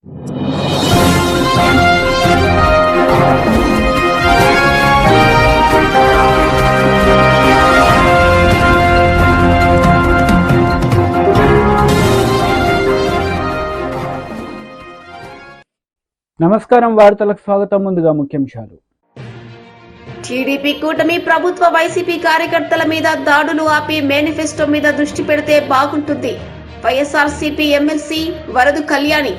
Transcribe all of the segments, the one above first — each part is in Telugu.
నమస్కారం, వార్తలకు స్వాగతం. ముందుగా ముఖ్యాంశాలు. టీడీపీ కూటమి ప్రభుత్వ వైసీపీ కార్యకర్తల మీద దాడులు ఆపి మేనిఫెస్టో మీద దృష్టి పెడితే బాగుంటుంది. వైఎస్ఆర్సీపీ ఎమ్మెల్సీ వరదు కళ్యాణి.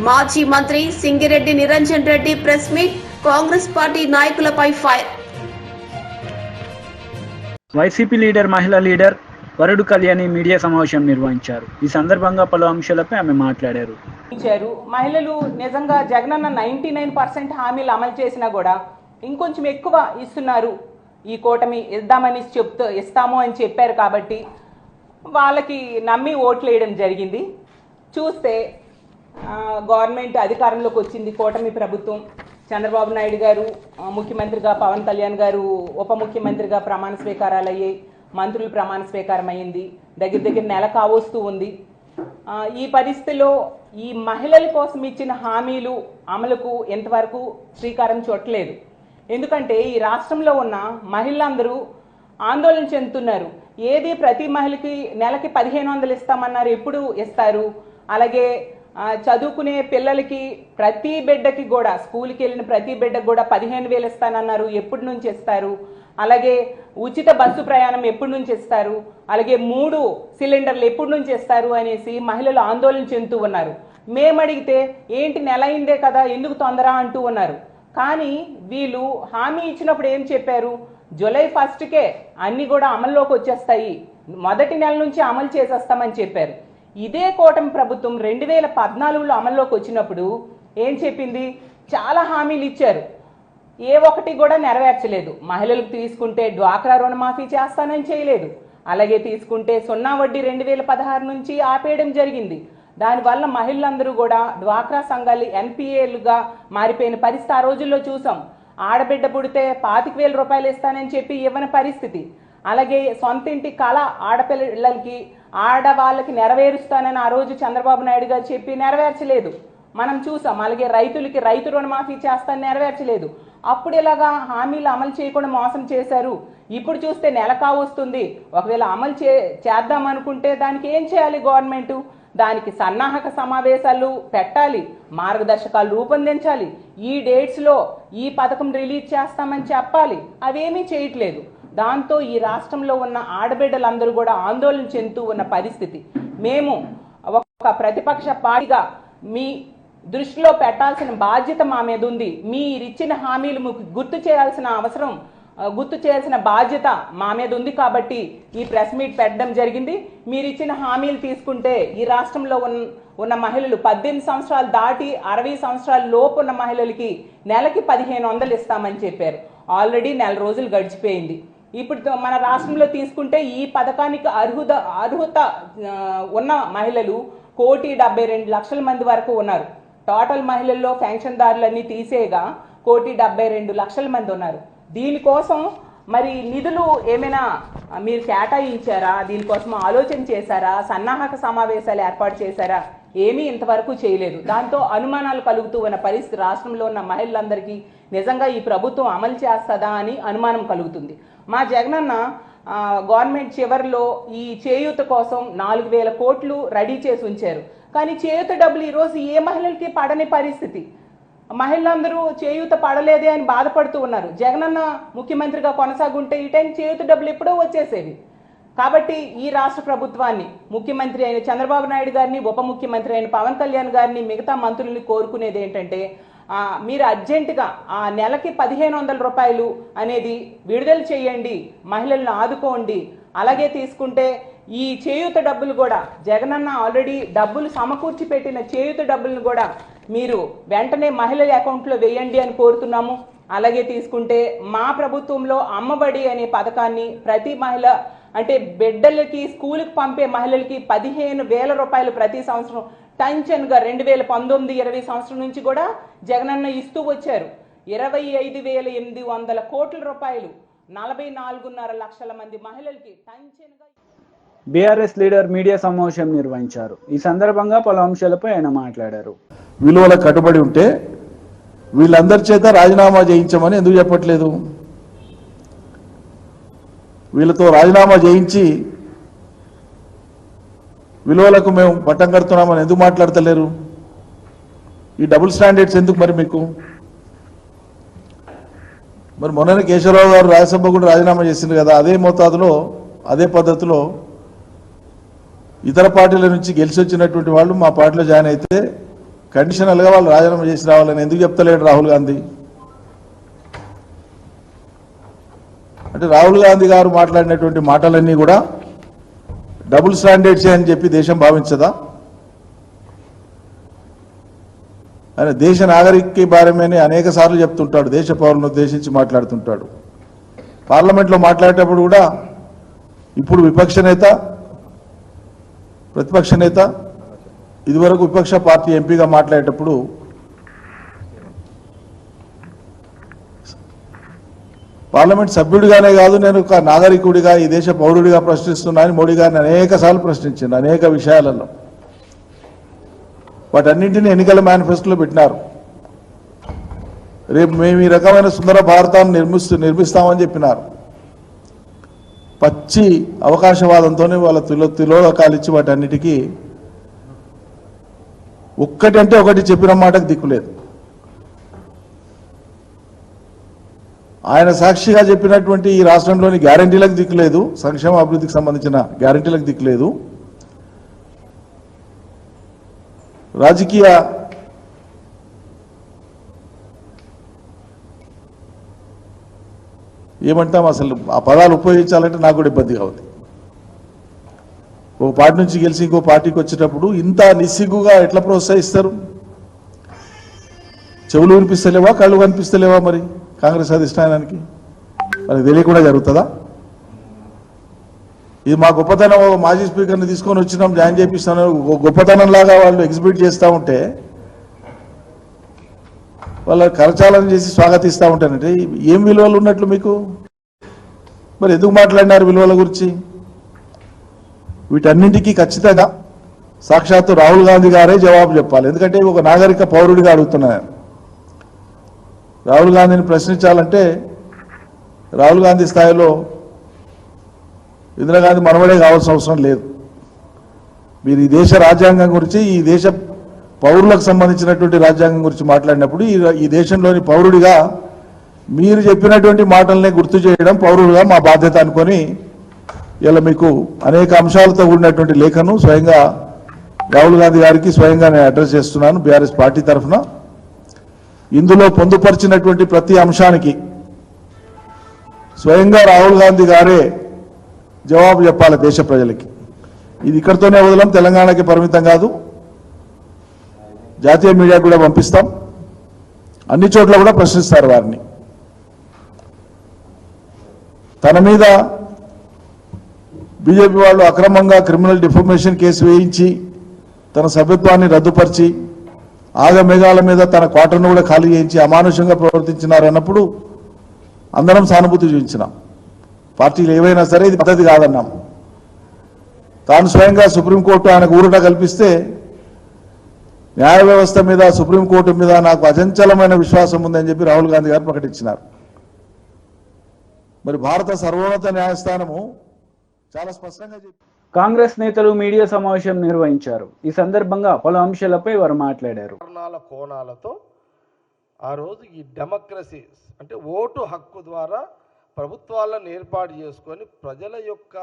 మాజీ మంత్రి Singireddy Niranjan Reddy press meet. Congress party నాయకులపై ఫైర్. వైసీపీ లీడర్, మహిళా లీడర్ వరదు కళ్యాణి మీడియా సమావేశం నిర్వహించారు. ఈ సందర్భంగా పలు అంశాలపై ఆమె మాట్లాడారు. మహిళలు నిజంగా జగనన్న 99% హామీలు అమలు చేసినా కూడా ఇంకొంచెం ఎక్కువ ఇస్తున్నారు, ఈ కూటమి ఇస్తాము అని చెప్పారు కాబట్టి వాళ్ళకి నమ్మి ఓట్లు వేయడం జరిగింది. చూస్తే గవర్నమెంట్ అధికారంలోకి వచ్చింది కూటమి ప్రభుత్వం. చంద్రబాబు నాయుడు గారు ముఖ్యమంత్రిగా, పవన్ కళ్యాణ్ గారు ఉప ముఖ్యమంత్రిగా ప్రమాణ స్వీకారాలు అయ్యాయి, మంత్రులు ప్రమాణ స్వీకారం అయ్యింది, దగ్గర నెల కావస్తూ ఉంది. ఈ పరిస్థితిలో ఈ మహిళల కోసం ఇచ్చిన హామీలు అమలుకు ఎంతవరకు శ్రీకారం చుట్టలేదు. ఎందుకంటే ఈ రాష్ట్రంలో ఉన్న మహిళలందరూ ఆందోళన చెందుతున్నారు. ఏది ప్రతి మహిళకి నెలకి 1500 ఇస్తామన్నారు, ఎప్పుడు ఇస్తారు? అలాగే చదువుకునే పిల్లలకి ప్రతి బిడ్డకి కూడా, స్కూల్కి వెళ్ళిన ప్రతి బిడ్డకి కూడా 15,000 ఇస్తానన్నారు, ఎప్పటి నుంచి ఇస్తారు? అలాగే ఉచిత బస్సు ప్రయాణం ఎప్పటి నుంచి ఇస్తారు? అలాగే 3 సిలిండర్లు ఎప్పటి నుంచి ఇస్తారు అనేసి మహిళలు ఆందోళన చెందుతూ ఉన్నారు. మేము అడిగితే ఏంటి నెల అయిందే కదా, ఎందుకు తొందర అంటూ ఉన్నారు. కానీ వీళ్ళు హామీ ఇచ్చినప్పుడు ఏం చెప్పారు? జూలై 1కే అన్నీ కూడా అమల్లోకి వచ్చేస్తాయి, మొదటి నెల నుంచి అమలు చేసేస్తామని చెప్పారు. ఇదే కూటమి ప్రభుత్వం 2014లో అమల్లోకి వచ్చినప్పుడు ఏం చెప్పింది? చాలా హామీలు ఇచ్చారు, ఏ ఒక్కటి కూడా నెరవేర్చలేదు. మహిళలకు తీసుకుంటే డ్వాక్రా రుణమాఫీ చేస్తానని చేయలేదు. అలాగే తీసుకుంటే 0 వడ్డీ 2016 నుంచి ఆపేయడం జరిగింది. దానివల్ల మహిళలందరూ కూడా డ్వాక్రా సంఘాలు ఎన్పిఏలుగా మారిపోయిన పరిస్థితి ఆ రోజుల్లో చూసాం. ఆడబిడ్డ పుడితే 25,000 రూపాయలు ఇస్తానని చెప్పి ఇవ్వని పరిస్థితి. అలాగే సొంతింటి కళ ఆడపిల్లలకి, ఆడవాళ్ళకి నెరవేరుస్తానని ఆ రోజు చంద్రబాబు నాయుడు గారు చెప్పి నెరవేర్చలేదు, మనం చూసాం. అలాగే రైతులకి రైతు రుణమాఫీ చేస్తానని నెరవేర్చలేదు. అప్పుడు ఇలాగా హామీలు అమలు చేయకుండా మోసం చేశారు. ఇప్పుడు చూస్తే నెల కావస్తుంది. ఒకవేళ అమలు చేద్దాం అనుకుంటే దానికి ఏం చేయాలి గవర్నమెంట్? దానికి సన్నాహక సమావేశాలు పెట్టాలి, మార్గదర్శకాలు రూపొందించాలి, ఈ డేట్స్లో ఈ పథకం రిలీజ్ చేస్తామని చెప్పాలి. అవేమీ చేయట్లేదు. దాంతో ఈ రాష్ట్రంలో ఉన్న ఆడబిడ్డలందరూ కూడా ఆందోళన చెందుతూ ఉన్న పరిస్థితి. మేము ఒక ప్రతిపక్ష పార్టీగా మీ దృష్టిలో పెట్టాల్సిన బాధ్యత మా మీద ఉంది. మీరిచ్చిన హామీలు గుర్తు చేయాల్సిన బాధ్యత మా మీద ఉంది కాబట్టి ఈ ప్రెస్ మీట్ పెట్టడం జరిగింది. మీరు ఇచ్చిన హామీలు తీసుకుంటే ఈ రాష్ట్రంలో ఉన్న మహిళలు 18 సంవత్సరాలు దాటి 60 సంవత్సరాల లోపు ఉన్న మహిళలకి నెలకి 1500 ఇస్తామని చెప్పారు. ఆల్రెడీ నెల రోజులు గడిచిపోయింది. ఇప్పుడు మన రాష్ట్రంలో తీసుకుంటే ఈ పథకానికి అర్హత ఉన్న మహిళలు 1,72,00,000 మంది వరకు ఉన్నారు. టోటల్ మహిళల్లో పెన్షన్దారులన్నీ తీసేగా 1,72,00,000 మంది ఉన్నారు. దీనికోసం మరి నిధులు ఏమైనా మీరు కేటాయించారా? దీనికోసం ఆలోచన చేశారా? సన్నాహక సమావేశాలు ఏర్పాటు చేశారా? ఏమీ ఇంతవరకు చేయలేదు. దాంతో అనుమానాలు కలుగుతూ ఉన్న పరిస్థితి రాష్ట్రంలో ఉన్న మహిళలందరికీ నిజంగా ఈ ప్రభుత్వం అమలు చేస్తుందా అని అనుమానం కలుగుతుంది. మా జగనన్న గవర్నమెంట్ చివరిలో ఈ చేయూత కోసం 4,000 కోట్లు రెడీ చేసి ఉంచారు. కానీ చేయూత డబ్బులు ఈరోజు ఏ మహిళలకి పడని పరిస్థితి. మహిళలందరూ చేయూత పడలేదే అని బాధపడుతూ ఉన్నారు. జగనన్న ముఖ్యమంత్రిగా కొనసాగుంటే ఈ టైం చేయూత డబ్బులు ఎప్పుడో వచ్చేసేవి. కాబట్టి ఈ రాష్ట్ర ప్రభుత్వాన్ని, ముఖ్యమంత్రి అయిన చంద్రబాబు నాయుడు గారిని, ఉప ముఖ్యమంత్రి అయిన పవన్ కళ్యాణ్ గారిని, మిగతా మంత్రుల్ని కోరుకునేది ఏంటంటే మీరు అర్జెంటుగా ఆ నెలకి 1500 రూపాయలు అనేది విడుదల చేయండి, మహిళలను ఆదుకోండి. అలాగే తీసుకుంటే ఈ చేయూత డబ్బులు కూడా జగనన్న ఆల్రెడీ డబ్బులు సమకూర్చి పెట్టిన చేయూత డబ్బులను కూడా మీరు వెంటనే మహిళల అకౌంట్లో వేయండి అని కోరుతున్నాము. అలాగే తీసుకుంటే మా ప్రభుత్వంలో అమ్మఒడి అనే పథకాన్ని ప్రతి మహిళ, అంటే బిడ్డలకి స్కూల్కి పంపే మహిళలకి 15,000 రూపాయలు ప్రతి సంవత్సరం టెన్షన్గా 2019-20 సంవత్సరం నుంచి కూడా జగనన్న ఇస్తూ వచ్చారు. 25,800 కోట్ల రూపాయలు 44.5 లక్షల మంది మహిళలకి టెన్షన్గా. బీఆర్ఎస్ లీడర్ మీడియా సమావేశం నిర్వహించారు. ఈ సందర్భంగా పలు అంశాలపై ఆయన మాట్లాడారు. విలువలకు కట్టుబడి ఉంటే వీళ్ళందరి చేత రాజీనామా చేయించమని ఎందుకు చెప్పట్లేదు? వీళ్ళతో రాజీనామా చేయించి విలువలకు మేము పట్టం కడుతున్నామని ఎందుకు మాట్లాడతలేరు? ఈ డబుల్ స్టాండర్డ్స్ ఎందుకు మరి మీకు? మరి మొన్ననే కేశవరావు గారు రాజ్యసభ కూడా రాజీనామా చేసింది కదా, అదే మోతాదులో అదే పద్ధతిలో ఇతర పార్టీల నుంచి గెలిచి వచ్చినటువంటి వాళ్ళు మా పార్టీలో జాయిన్ అయితే కండిషనల్గా వాళ్ళు రాజీనామా చేసి రావాలని ఎందుకు చెప్తలేడు రాహుల్ గాంధీ? అంటే రాహుల్ గాంధీ గారు మాట్లాడినటువంటి మాటలన్నీ కూడా డబుల్ స్టాండర్డ్సే అని చెప్పి దేశం భావించదా? ఆయన దేశ నాగరిక బారమని అనేక సార్లు చెప్తుంటాడు, దేశ పౌరులను ఉద్దేశించి మాట్లాడుతుంటాడు. పార్లమెంట్లో మాట్లాడేటప్పుడు కూడా ఇప్పుడు విపక్ష నేత, ప్రతిపక్ష నేత, ఇదివరకు విపక్ష పార్టీ ఎంపీగా మాట్లాడేటప్పుడు పార్లమెంట్ సభ్యుడిగానే కాదు, నేను ఒక నాగరికుడిగా ఈ దేశ పౌరుడిగా ప్రశ్నిస్తున్నానని మోడీ గారిని అనేక సార్లు ప్రశ్నించింది అనేక విషయాలలో. వాటన్నింటినీ ఎన్నికల మేనిఫెస్టోలో పెట్టినారు. రేపు మేము ఈ రకమైన సుందర భారతాన్ని నిర్మిస్తామని చెప్పినారు. పచ్చి అవకాశవాదంతోనే వాళ్ళ తిలోదకాలిచ్చి వాటన్నిటికీ ఒక్కటంటే ఒకటి చెప్పిన మాటకు దిక్కులేదు. ఆయన సాక్షిగా చెప్పినటువంటి ఈ రాష్ట్రంలోని గ్యారంటీలకు దిక్కులేదు, సంక్షేమ అభివృద్ధికి సంబంధించిన గ్యారంటీలకు దిక్కులేదు. రాజకీయ ఏమంటాం, అసలు ఆ పదాలు ఉపయోగించాలంటే నాకు కూడా ఇబ్బందిగా ఉంది. ఒక పార్టీ నుంచి గెలిచి ఇంకో పార్టీకి వచ్చేటప్పుడు ఇంత నిస్సిగ్గుగా ఎట్లా ప్రోత్సహిస్తారు? చెవులు వినిపిస్తలేవా, కళ్ళు కనిపిస్తలేవా? మరి కాంగ్రెస్ అధిష్టానానికి మనకి తెలియకుండా జరుగుతుందా? ఇది మా గొప్పతనం, మాజీ స్పీకర్ని తీసుకొని వచ్చినాం జాయిన్ చేపిస్తాను గొప్పతనం లాగా వాళ్ళు ఎగ్జిబిట్ చేస్తూ ఉంటే వాళ్ళ కరచాలన చేసి స్వాగతిస్తూ ఉంటానంటే ఏం విలువలు ఉన్నట్లు మీకు? మరి ఎందుకు మాట్లాడినారు విలువల గురించి? వీటన్నింటికీ ఖచ్చితంగా సాక్షాత్తు రాహుల్ గాంధీ గారే జవాబు చెప్పాలి. ఎందుకంటే ఒక నాగరిక పౌరుడిగా అడుగుతున్నాను. రాహుల్ గాంధీని ప్రశ్నించాలంటే రాహుల్ గాంధీ స్థాయిలో ఇందిరాగాంధీ మనవడే కావాల్సిన అవసరం లేదు. మీరు ఈ దేశ రాజ్యాంగం గురించి, ఈ దేశ పౌరులకు సంబంధించినటువంటి రాజ్యాంగం గురించి మాట్లాడినప్పుడు ఈ దేశంలోని పౌరుడిగా మీరు చెప్పినటువంటి మాటలనే గుర్తు చేయడం పౌరుడుగా మా బాధ్యత అనుకొని ఇలా మీకు అనేక అంశాలతో కూడినటువంటి లేఖను స్వయంగా రాహుల్ గాంధీ గారికి స్వయంగా నేను అడ్రస్ చేస్తున్నాను బీఆర్ఎస్ పార్టీ తరఫున. ఇందులో పొందుపరిచినటువంటి ప్రతి అంశానికి స్వయంగా రాహుల్ గాంధీ గారే జవాబు చెప్పాలి దేశ ప్రజలకి. ఇది ఇక్కడితోనే వదలం, తెలంగాణకి పరిమితం కాదు, జాతీయ మీడియాకు కూడా పంపిస్తాం. అన్ని చోట్ల కూడా ప్రశ్నిస్తారు వారిని. తన మీద బీజేపీ వాళ్ళు అక్రమంగా క్రిమినల్ డిఫర్మేషన్ కేసు వేయించి తన సభ్యత్వాన్ని రద్దుపరిచి ఆగమేఘాల మీద తన క్వార్టర్ను కూడా ఖాళీ చేయించి అమానుషంగా ప్రవర్తించినారన్నప్పుడు అందరం సానుభూతి చూపించినాం. పార్టీలు ఏవైనా సరే ఇది పద్ధతి కాదన్నాం. తాను స్వయంగా సుప్రీంకోర్టు ఆయనకు ఊరట కల్పిస్తే న్యాయ వ్యవస్థ మీద, సుప్రీంకోర్టు మీద నాకు అచంచలమైన విశ్వాసం ఉందని చెప్పి రాహుల్ గాంధీ గారు ప్రకటించినారు. మరి భారత సర్వోన్నత న్యాయస్థానము చాలా స్పష్టంగా చెప్పి కాంగ్రెస్ నేతలు మీడియా సమావేశం నిర్వహించారు. ఈ సందర్భంగా పలు అంశాలపై వారు మాట్లాడారు. కోణాలతో ఆ రోజు ఈ డెమోక్రసీ అంటే ఓటు హక్కు ద్వారా ప్రభుత్వాలను ఏర్పాటు చేసుకొని ప్రజల యొక్క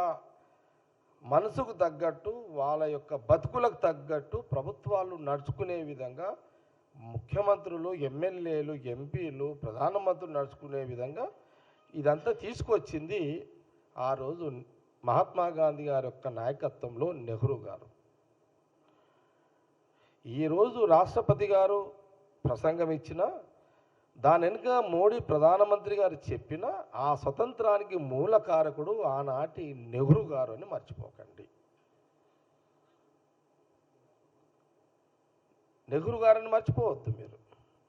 మనసుకు తగ్గట్టు, వాళ్ళ యొక్క బతుకులకు తగ్గట్టు ప్రభుత్వాలు నడుచుకునే విధంగా ముఖ్యమంత్రులు, ఎమ్మెల్యేలు, ఎంపీలు, ప్రధానమంత్రులు నడుచుకునే విధంగా ఇదంతా తీసుకొచ్చింది ఆ రోజు మహాత్మా గాంధీ గారి యొక్క నాయకత్వంలో నెహ్రూ గారు. ఈరోజు రాష్ట్రపతి గారు ప్రసంగం ఇచ్చిన దాని వెనుక మోడీ ప్రధానమంత్రి గారు చెప్పిన ఆ స్వతంత్రానికి మూల కారకుడు ఆనాటి నెహ్రూ గారు అని మర్చిపోకండి. నెహ్రూ గారని మర్చిపోవద్దు మీరు.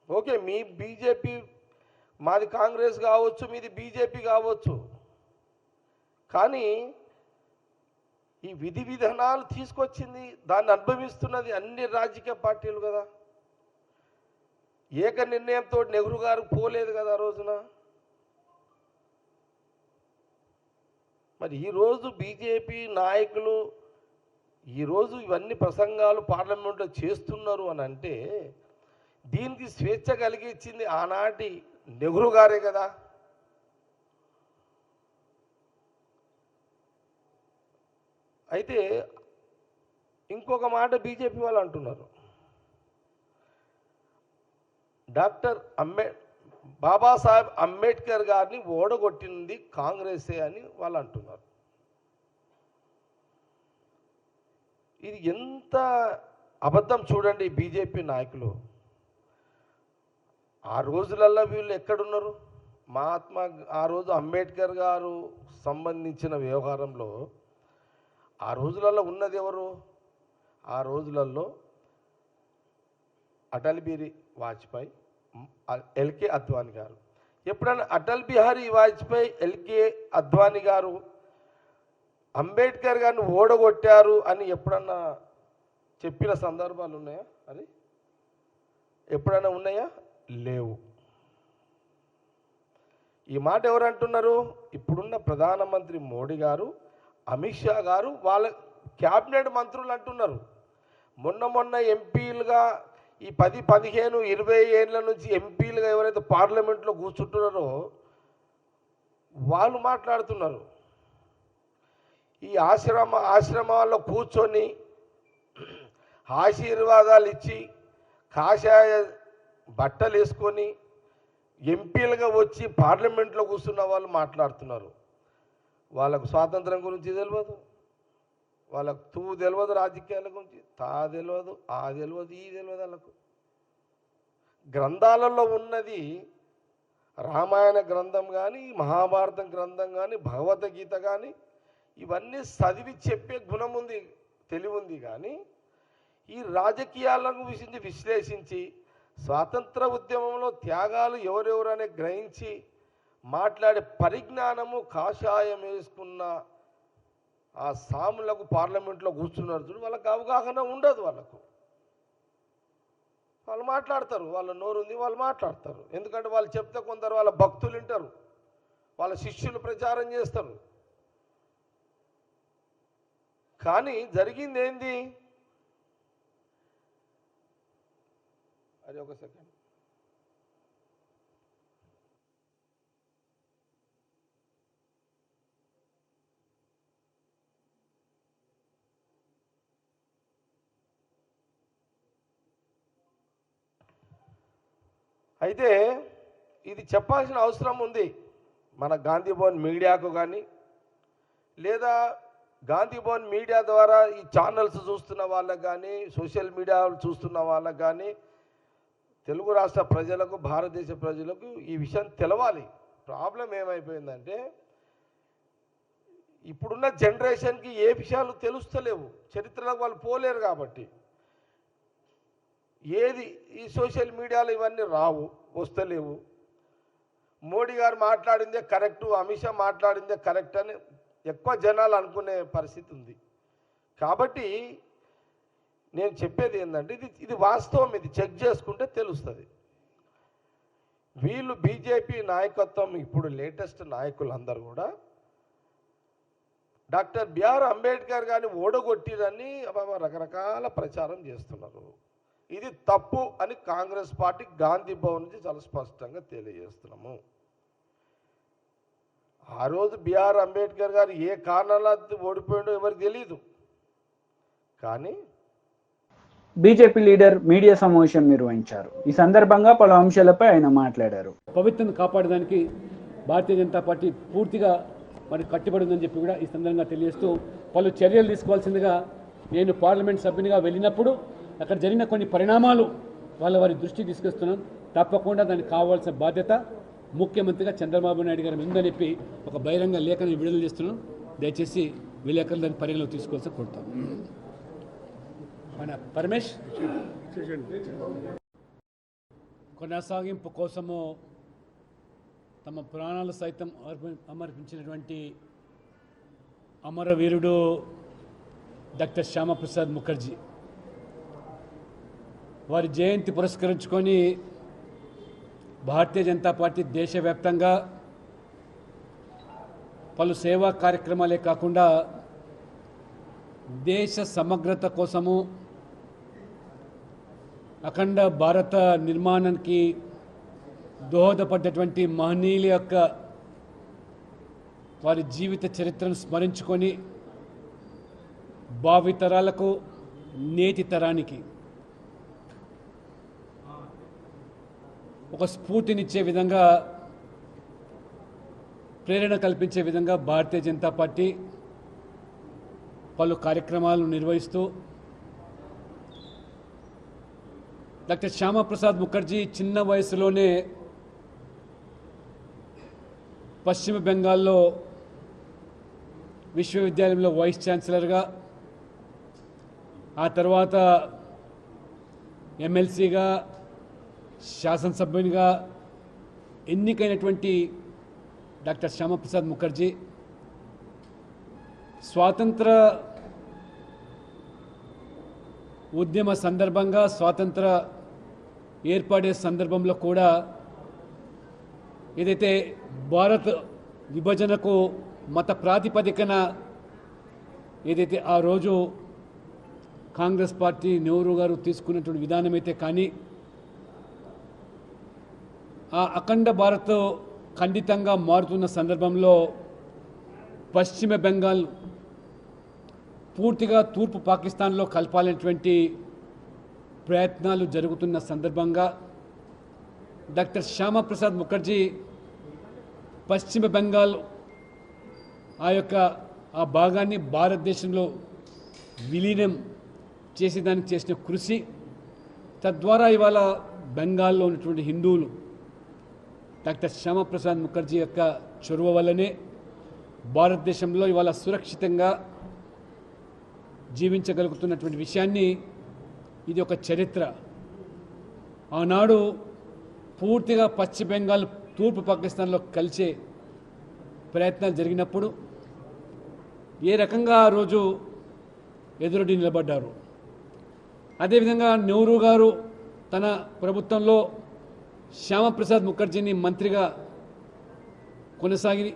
ఓకే, మీ బీజేపీ, మాది కాంగ్రెస్ కావచ్చు, మీది బీజేపీ కావచ్చు, కానీ ఈ విధి విధానాలు తీసుకొచ్చింది, దాన్ని అనుభవిస్తున్నది అన్ని రాజకీయ పార్టీలు కదా. ఏక నిర్ణయంతో నెహ్రూ గారు పోలేదు కదా ఆ రోజున. మరి ఈరోజు బీజేపీ నాయకులు ఈరోజు ఇవన్నీ ప్రసంగాలు పార్లమెంట్లో చేస్తున్నారు అని అంటే దీనికి స్వేచ్ఛ కలిగించింది ఆనాటి నెహ్రూ గారే కదా. అయితే ఇంకొక మాట బీజేపీ వాళ్ళు అంటున్నారు, బాబాసాహెబ్ అంబేద్కర్ గారిని ఓడగొట్టింది కాంగ్రెసే అని వాళ్ళు అంటున్నారు. ఇది ఎంత అబద్ధం చూడండి బీజేపీ నాయకులు. ఆ రోజులల్లో వీళ్ళు ఎక్కడున్నారు? ఆ రోజు అంబేద్కర్ గారు సంబంధించిన వ్యవహారంలో ఆ రోజులలో ఉన్నది ఎవరు? ఆ రోజులలో అటల్ బిహారీ వాజ్పేయి, ఎల్కే అద్వానీ గారు. ఎప్పుడైనా అటల్ బిహారీ వాజ్పేయి, ఎల్కే అద్వానీ గారు అంబేద్కర్ గారిని ఓడగొట్టారు అని ఎప్పుడన్నా చెప్పిన సందర్భాలు ఉన్నాయా? అది ఎప్పుడైనా ఉన్నాయా? లేవు. ఈ మాట ఎవరు అంటున్నారు? ఇప్పుడున్న ప్రధానమంత్రి మోడీ గారు, అమిత్ షా గారు, వాళ్ళ క్యాబినెట్ మంత్రులు అంటున్నారు. మొన్న ఎంపీలుగా ఈ 10, 15, 20 ఏళ్ళ నుంచి ఎంపీలుగా ఎవరైతే పార్లమెంట్లో కూర్చుంటున్నారో వాళ్ళు మాట్లాడుతున్నారు. ఈ ఆశ్రమాల్లో కూర్చొని ఆశీర్వాదాలు ఇచ్చి కాషాయ బట్టలు వేసుకొని ఎంపీలుగా వచ్చి పార్లమెంట్లో కూర్చున్న వాళ్ళు మాట్లాడుతున్నారు. వాళ్ళకు స్వాతంత్రం గురించి తెలియదు, వాళ్ళకు తెలియదు, రాజకీయాల గురించి తెలియదు, తెలియదు, ఈ తెలియదు. వాళ్ళకు గ్రంథాలలో ఉన్నది రామాయణ గ్రంథం కానీ, మహాభారతం గ్రంథం కానీ, భగవద్గీత కానీ ఇవన్నీ చదివి చెప్పే గుణం ఉంది, తెలివి ఉంది. కానీ ఈ రాజకీయాలను విశ్లేషించి స్వాతంత్ర ఉద్యమంలో త్యాగాలు ఎవరెవరనే గ్రహించి మాట్లాడే పరిజ్ఞానము కాషాయం వేసుకున్న ఆ సాములకు పార్లమెంట్లో కూర్చున్నారు చూడు, వాళ్ళకి అవగాహన ఉండదు. వాళ్ళు మాట్లాడతారు, వాళ్ళ నోరుంది, వాళ్ళు మాట్లాడతారు. ఎందుకంటే వాళ్ళు చెప్తే కొందరు వాళ్ళ భక్తులు వింటారు, వాళ్ళ శిష్యులు ప్రచారం చేస్తారు. కానీ జరిగింది ఏంది? అది ఒక సెకండ్. అయితే ఇది చెప్పాల్సిన అవసరం ఉంది మన గాంధీ భవన్ మీడియాకు కానీ, లేదా గాంధీ భవన్ మీడియా ద్వారా ఈ ఛానల్స్ చూస్తున్న వాళ్ళకు కానీ, సోషల్ మీడియా చూస్తున్న వాళ్ళకు కానీ, తెలుగు రాష్ట్ర ప్రజలకు, భారతదేశ ప్రజలకు ఈ విషయం తెలవాలి. ప్రాబ్లం ఏమైపోయిందంటే ఇప్పుడున్న జనరేషన్కి ఏ విషయాలు తెలుస్తలేవు, చరిత్రలకు వాళ్ళు పోలేరు. కాబట్టి ఏది ఈ సోషల్ మీడియాలో ఇవన్నీ రావు, వస్తలేవు. మోడీ గారు మాట్లాడిందే కరెక్టు, అమిత్ షా మాట్లాడిందే కరెక్ట్ అని ఎక్కువ జనాలు అనుకునే పరిస్థితి ఉంది. కాబట్టి నేను చెప్పేది ఏంటంటే ఇది వాస్తవం, ఇది చెక్ చేసుకుంటే తెలుస్తుంది. వీళ్ళు బీజేపీ నాయకత్వం, ఇప్పుడు లేటెస్ట్ నాయకులందరూ కూడా డాక్టర్ బిఆర్ అంబేద్కర్ గారిని ఓడగొట్టిరని రకరకాల ప్రచారం చేస్తున్నారు. ఇది తప్పు అని కాంగ్రెస్ పార్టీ గాంధీ భవన్ నుంచి చాలా స్పష్టంగా తెలియజేస్తున్నాము. ఆ రోజు బిఆర్ అంబేద్కర్ గారు ఏ కారణాల ఓడిపోయాడో ఎవరికి తెలియదు. కానీ బీజేపీ లీడర్ మీడియా సమావేశం నిర్వహించారు. ఈ సందర్భంగా పలు అంశాలపై ఆయన మాట్లాడారు. పవిత్రను కాపాడడానికి భారతీయ జనతా పార్టీ పూర్తిగా కట్టుబడిందని చెప్పి కూడా ఈ సందర్భంగా తెలియజేస్తూ పలు చర్యలు తీసుకోవాల్సిందిగా నేను పార్లమెంట్ సభ్యునిగా వెళ్ళినప్పుడు అక్కడ జరిగిన కొన్ని పరిణామాలు వారి దృష్టికి తీసుకొస్తున్నాం. తప్పకుండా దానికి కావాల్సిన బాధ్యత ముఖ్యమంత్రిగా చంద్రబాబు నాయుడు గారి ఉందని చెప్పి ఒక బహిరంగ లేఖను విడుదల చేస్తున్నాం. దయచేసి విలేకరులు దాన్ని పరిగణలోకి తీసుకోవాల్సి కోరుతాం. మన పరమేష్ కొనసాగింపు కోసము తమ ప్రాణాలు సైతం సమర్పించినటువంటి అమరవీరుడు డాక్టర్ శ్యామప్రసాద్ ముఖర్జీ వారి జయంతి పురస్కరించుకొని భారతీయ జనతా పార్టీ దేశవ్యాప్తంగా పలు సేవా కార్యక్రమాలే కాకుండా దేశ సమగ్రత కోసము అఖండ భారత నిర్మాణానికి దోహదపడ్డటువంటి మహనీయుల యొక్క వారి జీవిత చరిత్రను స్మరించుకొని భావితరాలకు నేటి తరానికి ఒక స్ఫూర్తినిచ్చే విధంగా ప్రేరణ కల్పించే విధంగా భారతీయ జనతా పార్టీ పలు కార్యక్రమాలను నిర్వహిస్తూ డాక్టర్ శ్యామప్రసాద్ ముఖర్జీ చిన్న వయసులోనే పశ్చిమ బెంగాల్లో విశ్వవిద్యాలయంలో వైస్ ఛాన్సలర్గా, ఆ తర్వాత ఎమ్మెల్సీగా, శాసనసభ్యునిగా ఎన్నికైనటువంటి డాక్టర్ శ్యామప్రసాద్ ముఖర్జీ స్వాతంత్ర ఉద్యమ సందర్భంగా, స్వాతంత్ర ఏర్పడే సందర్భంలో కూడా ఏదైతే భారత్ విభజనకు మత ప్రాతిపదికన ఏదైతే ఆ రోజు కాంగ్రెస్ పార్టీ నెహ్రూ గారు తీసుకున్నటువంటి విధానం అయితే కానీ ఆ అఖండ భారత్ ఖండితంగా మారుతున్న సందర్భంలో పశ్చిమ బెంగాల్ పూర్తిగా తూర్పు పాకిస్తాన్లో కలపాలనేటువంటి ప్రయత్నాలు జరుగుతున్న సందర్భంగా డాక్టర్ శ్యామప్రసాద్ ముఖర్జీ పశ్చిమ బెంగాల్ ఆ భాగాన్ని భారతదేశంలో విలీనం చేసేదానికి చేసిన కృషి, తద్వారా ఇవాళ బెంగాల్లో ఉన్నటువంటి హిందువులు డాక్టర్ శ్యామప్రసాద్ ముఖర్జీ యొక్క చొరవ వల్లనే భారతదేశంలో ఇవాళ సురక్షితంగా జీవించగలుగుతున్నటువంటి విషయాన్ని ఇది ఒక చరిత్ర. ఆనాడు పూర్తిగా పశ్చిమ బెంగాల్ తూర్పు పాకిస్తాన్లో కలిసే ప్రయత్నాలు జరిగినప్పుడు ఏ రకంగా ఆ రోజు ఎదురొడ్డి నిలబడ్డారు. అదేవిధంగా నెహ్రూ గారు తన ప్రభుత్వంలో శ్యామప్రసాద్ ముఖర్జీని మంత్రిగా కొనసాగి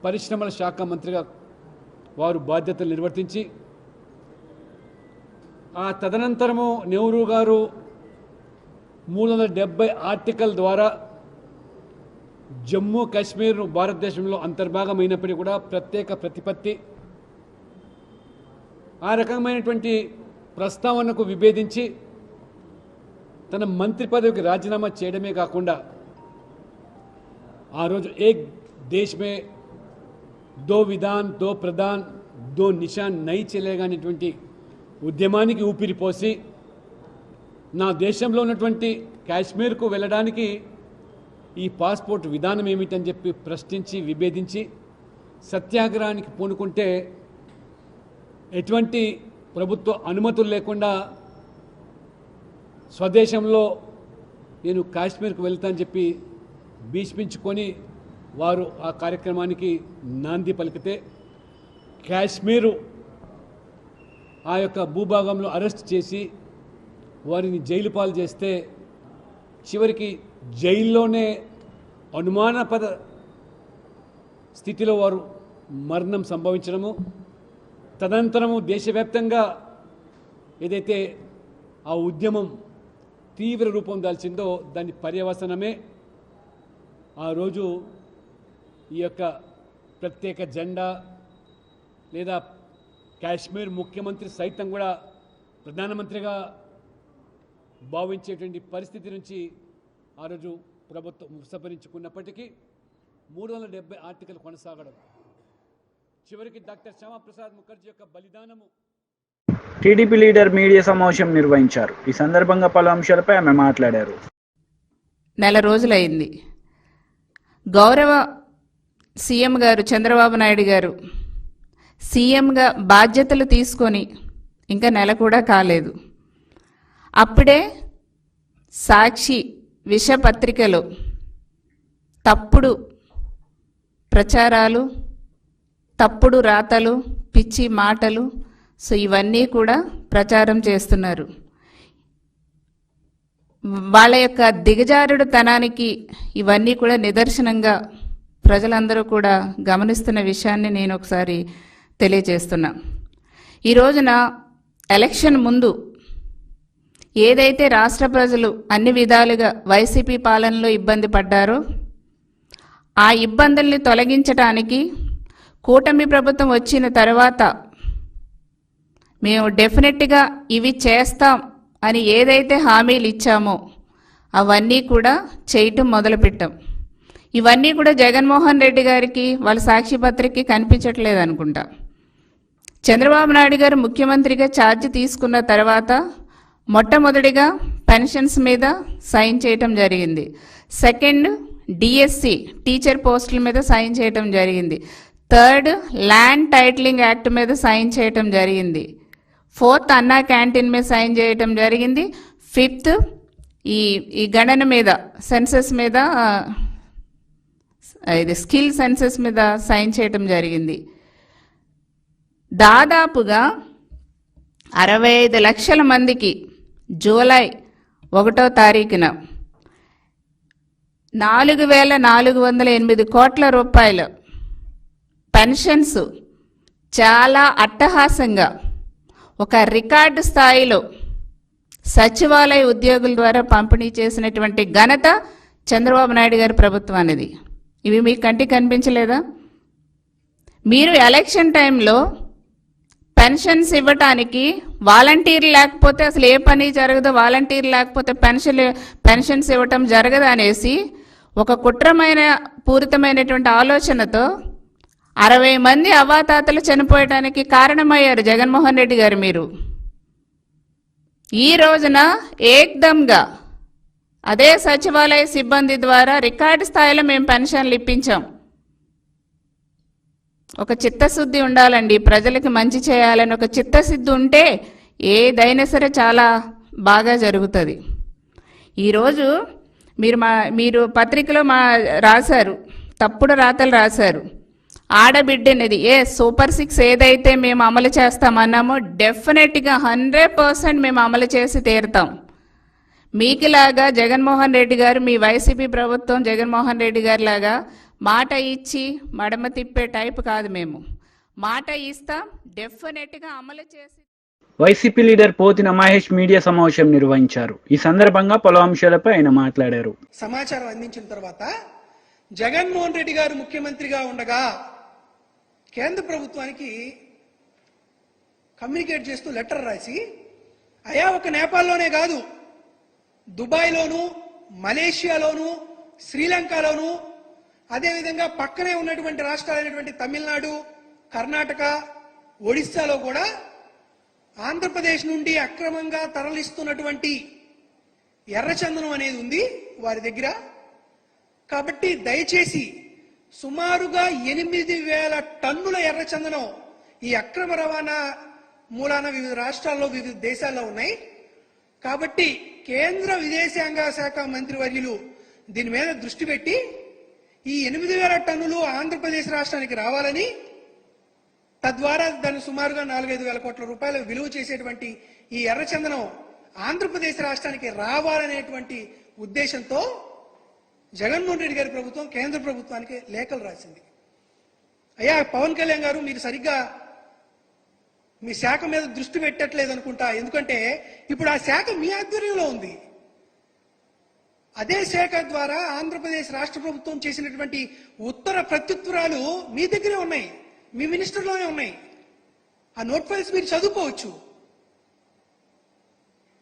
పరిశ్రమల శాఖ మంత్రిగా వారు బాధ్యతలు నిర్వర్తించి, ఆ తదనంతరము నెహ్రూ గారు 370 ఆర్టికల్ ద్వారా జమ్మూ కాశ్మీర్ భారతదేశంలో అంతర్భాగమైనప్పటికీ కూడా ప్రత్యేక ప్రతిపత్తి, ఆ రకమైనటువంటి ప్రస్తావనకు విభేదించి తన మంత్రి పదవికి రాజీనామా చేయడమే కాకుండా ఆ రోజు ఏక్ దేశ్ మే దో విధాన్ దో ప్రధాన్ దో నిషాన్ నై చలేగా అనేటువంటి ఉద్యమానికి ఊపిరిపోసి నా దేశంలో ఉన్నటువంటి కాశ్మీర్కు వెళ్ళడానికి ఈ పాస్పోర్ట్ విధానం ఏమిటని చెప్పి ప్రశ్నించి విభేదించి సత్యాగ్రహానికి పూనుకుంటే ఎటువంటి ప్రభుత్వ అనుమతులు లేకుండా స్వదేశంలో నేను కాశ్మీర్కు వెళ్తానని చెప్పి భీష్మించుకొని వారు ఆ కార్యక్రమానికి నాంది పలికితే కాశ్మీరు ఆ యొక్క భూభాగంలో అరెస్ట్ చేసి వారిని జైలు పాలు చేస్తే చివరికి జైల్లోనే అనుమానాస్పద స్థితిలో వారు మరణం సంభవించడము, తదనంతరము దేశవ్యాప్తంగా ఏదైతే ఆ ఉద్యమం తీవ్ర రూపం దాల్చిందో దాని పర్యవసనమే ఆ రోజు ఈ యొక్క ప్రత్యేక జెండా లేదా కాశ్మీర్ ముఖ్యమంత్రి సైతం కూడా ప్రధానమంత్రిగా భావించేటువంటి పరిస్థితి నుంచి ఆ రోజు ప్రభుత్వం ఉపసంహరించుకున్నప్పటికీ 370 ఆర్టికల్ కొనసాగడం, చివరికి డాక్టర్ శ్యామప్రసాద్ ముఖర్జీ యొక్క బలిదానము. టీడీపీ లీడర్ మీడియా సమావేశం నిర్వహించారు. ఈ సందర్భంగా పలు అంశాలపై ఆమె మాట్లాడారు. నెల రోజులైంది. గౌరవ సీఎం గారు చంద్రబాబు నాయుడు గారు సీఎంగా బాధ్యతలు తీసుకొని ఇంకా నెల కూడా కాలేదు. అప్పుడే సాక్షి విషపత్రికలో తప్పుడు ప్రచారాలు, తప్పుడు రాతలు, పిచ్చి మాటలు సో ఇవన్నీ కూడా ప్రచారం చేస్తున్నారు. వాళ్ళ యొక్క దిగజారుడుతనానికి ఇవన్నీ కూడా నిదర్శనంగా ప్రజలందరూ కూడా గమనిస్తున్న విషయాన్ని నేను ఒకసారి తెలియజేస్తున్నా. ఈ రోజున ఎలక్షన్ ముందు ఏదైతే రాష్ట్ర ప్రజలు అన్ని విధాలుగా వైసీపీ పాలనలో ఇబ్బంది పడ్డారో ఆ ఇబ్బందుల్ని తొలగించడానికి కూటమి ప్రభుత్వం వచ్చిన తర్వాత మేము డెఫినెట్గా ఇవి చేస్తాం అని ఏదైతే హామీలు ఇచ్చామో అవన్నీ కూడా చేయటం మొదలుపెట్టాం. ఇవన్నీ కూడా జగన్మోహన్ రెడ్డి గారికి వాళ్ళ సాక్షి పత్రికకి కనిపించట్లేదు అనుకుంటా. చంద్రబాబు నాయుడు గారు ముఖ్యమంత్రిగా ఛార్జ్ తీసుకున్న తర్వాత మొట్టమొదటిగా పెన్షన్స్ మీద సైన్ చేయటం జరిగింది. సెకండ్ డిఎస్సి టీచర్ పోస్టుల మీద సైన్ చేయటం జరిగింది. థర్డ్ ల్యాండ్ టైటిలింగ్ యాక్ట్ మీద సైన్ చేయటం జరిగింది. ఫోర్త్ అన్నా క్యాంటీన్ మీద సైన్ చేయటం జరిగింది. ఫిఫ్త్ ఈ గణన మీద సెన్సస్ మీద ఇది స్కిల్ సెన్సస్ మీద సైన్ చేయటం జరిగింది. దాదాపుగా 65 లక్షల మందికి జూలై 1వ తారీఖున 4,408 కోట్ల రూపాయలు పెన్షన్స్ చాలా అట్టహాసంగా ఒక రికార్డు స్థాయిలో సచివాలయ ఉద్యోగుల ద్వారా పంపిణీ చేసినటువంటి ఘనత చంద్రబాబు నాయుడు గారి ప్రభుత్వానిది. ఇవి మీకు కంటికి కనిపించలేదా? మీరు ఎలక్షన్ టైంలో పెన్షన్స్ ఇవ్వటానికి వాలంటీర్లు లేకపోతే అసలు ఏ పని జరగదు, వాలంటీర్లు లేకపోతే పెన్షన్స్ ఇవ్వటం జరగదు అనేసి ఒక కుట్రమైన పూరితమైనటువంటి ఆలోచనతో 60 మంది అవ్వాతాతలు చనిపోయటానికి కారణమయ్యారు జగన్మోహన్ రెడ్డి గారు. మీరు ఈ రోజున ఏకదంగా అదే సచివాలయ సిబ్బంది ద్వారా రికార్డు స్థాయిలో మేము పెన్షన్లు ఇప్పించాం. ఒక చిత్తశుద్ధి ఉండాలండి, ప్రజలకి మంచి చేయాలని ఒక చిత్తశుద్ధి ఉంటే ఏదైనా సరే చాలా బాగా జరుగుతుంది. ఈరోజు మీరు పత్రికలో రాశారు, తప్పుడు రాతలు రాశారు. ఆడబిడ్డనేది సూపర్ 6 ఏదైతే మేము అమలు చేస్తామన్నామో డెఫినెట్గా 100% మేము అమలు చేసి తీరుతాం. మీకులాగా జగన్మోహన్ రెడ్డి గారు, మీ వైసీపీ ప్రభుత్వం జగన్మోహన్ రెడ్డి గారి లాగా మాట ఇచ్చి మడమ తిప్పే టైప్ కాదు. మేము మాట ఇస్తాం, డెఫినెట్గా అమలు చేసి. YCP leader Pothina Mahesh media సమావేశం నిర్వహించారు. ఈ సందర్భంగా పలు అంశాలపై ఆయన మాట్లాడారు. సమాచారం అందించిన తర్వాత జగన్మోహన్ రెడ్డి గారు ముఖ్యమంత్రిగా ఉండగా కేంద్ర ప్రభుత్వానికి కమ్యూనికేట్ చేస్తూ లెటర్ రాసి, అయా ఒక నేపాల్లోనే కాదు, దుబాయ్లోను, మలేషియాలోను, శ్రీలంకలోను, అదేవిధంగా పక్కనే ఉన్నటువంటి రాష్ట్రాలైనటువంటి తమిళనాడు, కర్ణాటక, ఒడిస్సాలో కూడా ఆంధ్రప్రదేశ్ నుండి అక్రమంగా తరలిస్తున్నటువంటి ఎర్రచందనం అనేది ఉంది వారి దగ్గర. కాబట్టి దయచేసి సుమారుగా 8,000 టన్నుల ఎర్రచందనం ఈ అక్రమ రవాణా మూలాన వివిధ రాష్ట్రాల్లో వివిధ దేశాల్లో ఉన్నాయి. కాబట్టి కేంద్ర విదేశాంగ శాఖ మంత్రివర్యులు దీని మీద దృష్టి పెట్టి ఈ 8,000 టన్నులు ఆంధ్రప్రదేశ్ రాష్ట్రానికి రావాలని, తద్వారా దాన్ని సుమారుగా 4-5 వేల కోట్ల రూపాయలు విలువ చేసేటువంటి ఈ ఎర్రచందనం ఆంధ్రప్రదేశ్ రాష్ట్రానికి రావాలనేటువంటి ఉద్దేశంతో జగన్మోహన్ రెడ్డి గారి ప్రభుత్వం కేంద్ర ప్రభుత్వానికి లేఖలు రాసింది. అయ్యా పవన్ కళ్యాణ్ గారు, మీరు సరిగ్గా మీ శాఖ మీద దృష్టి పెట్టట్లేదు అనుకుంటా. ఎందుకంటే ఇప్పుడు ఆ శాఖ మీ ఆధ్వర్యంలో ఉంది. అదే శాఖ ద్వారా ఆంధ్రప్రదేశ్ రాష్ట్ర ప్రభుత్వం చేసినటువంటి ఉత్తర ప్రత్యుత్తరాలు మీ దగ్గరే ఉన్నాయి, మీ మినిస్టర్లోనే ఉన్నాయి. ఆ నోట్ ఫైల్స్ మీరు చదువుకోవచ్చు.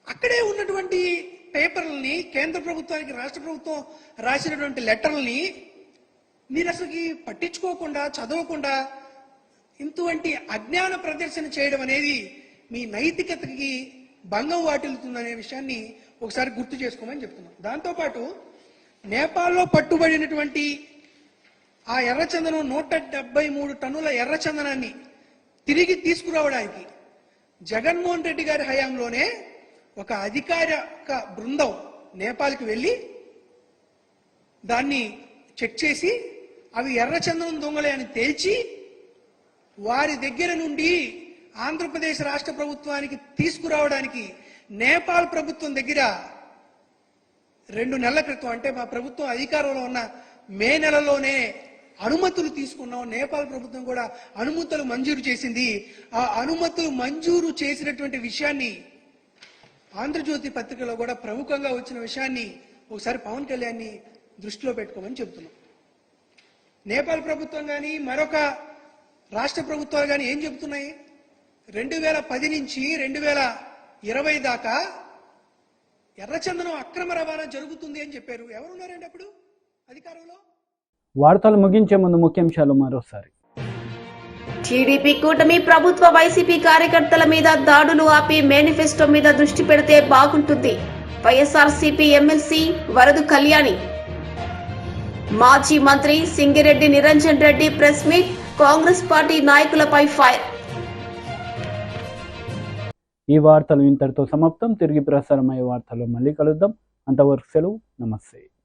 అక్కడే ఉన్నటువంటి పేపర్లని, కేంద్ర ప్రభుత్వానికి రాష్ట్ర ప్రభుత్వం రాసినటువంటి లెటర్లని మీరు అసలుకి పట్టించుకోకుండా, చదవకుండా ఇంటువంటి అజ్ఞాన ప్రదర్శన చేయడం అనేది మీ నైతికతకి భంగం వాటిల్లుతుందనే విషయాన్ని ఒకసారి గుర్తు చేసుకోమని చెప్తున్నాం. దాంతోపాటు నేపాల్లో పట్టుబడినటువంటి ఆ ఎర్రచందనం 173 టన్నుల ఎర్రచందనాన్ని తిరిగి తీసుకురావడానికి జగన్మోహన్ రెడ్డి గారి హయాంలోనే ఒక అధికారిక బృందం నేపాల్కి వెళ్ళి దాన్ని చెక్ చేసి అవి ఎర్రచందనం దొంగలే అని తేల్చి వారి దగ్గర నుండి ఆంధ్రప్రదేశ్ రాష్ట్ర ప్రభుత్వానికి తీసుకురావడానికి నేపాల్ ప్రభుత్వం దగ్గర 2 నెలల క్రితం, అంటే మా ప్రభుత్వం అధికారంలో ఉన్న మే నెలలోనే అనుమతులు తీసుకున్నాం. నేపాల్ ప్రభుత్వం కూడా అనుమతులు మంజూరు చేసింది. ఆ అనుమతులు మంజూరు చేసినటువంటి విషయాన్ని ఆంధ్రజ్యోతి పత్రికలో కూడా ప్రముఖంగా వచ్చిన విషయాన్ని ఒకసారి పవన్ కళ్యాణ్ని దృష్టిలో పెట్టుకోమని చెబుతున్నాం. నేపాల్ ప్రభుత్వం కానీ మరొక రాష్ట్ర ప్రభుత్వాలు కానీ ఏం చెబుతున్నాయి? 2010 నుంచి 2020 దాకా ఎర్రచందనం అక్రమ రవాణా జరుగుతుంది అని చెప్పారు. ఎవరున్నారండి అప్పుడు అధికారంలో? వార్తలు ముగించే ముందు ముఖ్యాంశాలు మరోసారి. టీడీపీ కూటమి ప్రభుత్వ వైసీపీ కార్యకర్తల మీద దాడులు ఆపి మేనిఫెస్టో మీద దృష్టి పెడితే బాగుంటుంది. వైఎస్ఆర్సీపీ ఎమ్మెల్సీ వరదు కళ్యాణి. మాజీ మంత్రి Singireddy Niranjan Reddy press meet, Congress party నాయకులపై ఫైర్. ఈ వార్తలు ఇంతటితో సమాప్తం. తిరిగి ప్రసారమయ్యే వార్తల్లో మళ్ళీ కలుద్దాం. అంతవరకు సెలవు. నమస్తే.